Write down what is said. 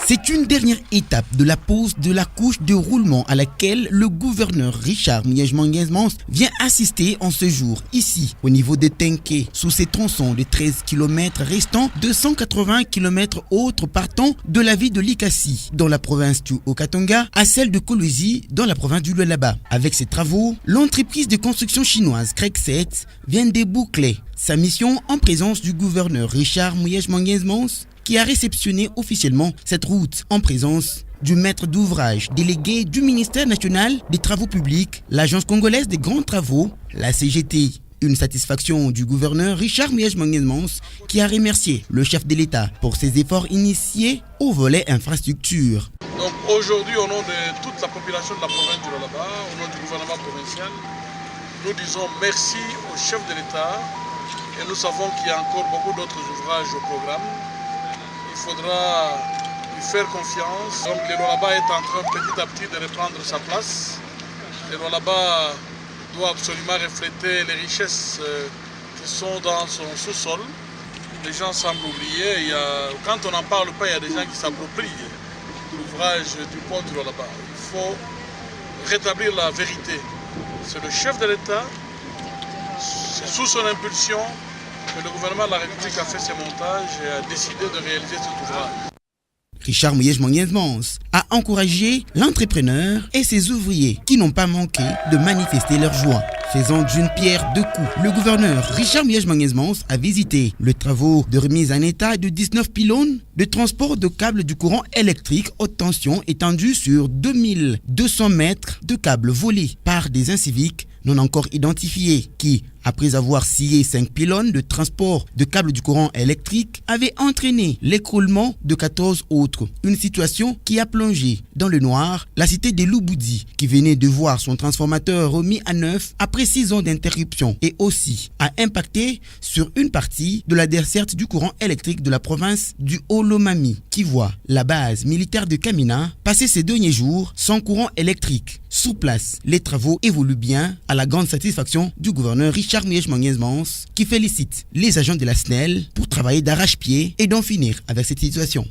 C'est une dernière étape de la pose de la couche de roulement à laquelle le gouverneur Richard Miege-Manguez-Mons vient assister en ce jour ici au niveau de Tenké sous ces tronçons de 13 km restant 280 km autres partant de la ville de Likasi dans la province du Haut-Katanga à celle de Kolwezi dans la province du Lualaba. Avec ces travaux, l'entreprise de construction chinoise Craigset vient de boucler sa mission en présence du gouverneur Richard Miege-Manguez-Mons qui a réceptionné officiellement cette route en présence du maître d'ouvrage délégué du ministère national des Travaux publics, l'Agence congolaise des grands travaux, la CGT. Une satisfaction du gouverneur Richard Miege-Manguez-Mons qui a remercié le chef de l'État pour ses efforts initiés au volet infrastructure. Donc aujourd'hui, au nom de toute la population de la province du Lualaba, au nom du gouvernement provincial, nous disons merci au chef de l'État et nous savons qu'il y a encore beaucoup d'autres ouvrages au programme. Il faudra lui faire confiance. Donc le Lualaba est en train petit à petit de reprendre sa place. Le Lualaba doit absolument refléter les richesses qui sont dans son sous-sol. Les gens semblent oublier. Quand on n'en parle pas, il y a des gens qui s'approprient l'ouvrage du pont du Lualaba. Il faut rétablir la vérité. C'est le chef de l'État, c'est sous son impulsion que le gouvernement de la République a fait ses montages et a décidé de réaliser cet ouvrage. Richard Miege-Manguez-Mons a encouragé l'entrepreneur et ses ouvriers qui n'ont pas manqué de manifester leur joie. Faisant d'une pierre deux coups, le gouverneur Richard Miege-Manguez-Mons a visité les travaux de remise en état de 19 pylônes de transport de câbles du courant électrique haute tension étendus sur 2200 mètres de câbles volés par des inciviques non encore identifiés qui, après avoir scié 5 pylônes de transport de câbles du courant électrique, avaient entraîné l'écroulement de 14 autres. Une situation qui a plongé dans le noir la cité de Luboudi, qui venait de voir son transformateur remis à neuf après 6 ans d'interruption, et aussi a impacté sur une partie de la desserte du courant électrique de la province du Haut-Lomami, qui voit la base militaire de Kamina passer ces derniers jours sans courant électrique. Sur place, les travaux évoluent bien à la grande satisfaction du gouverneur Richard Miege-Manguez-Mons qui félicite les agents de la SNEL pour travailler d'arrache-pied et d'en finir avec cette situation.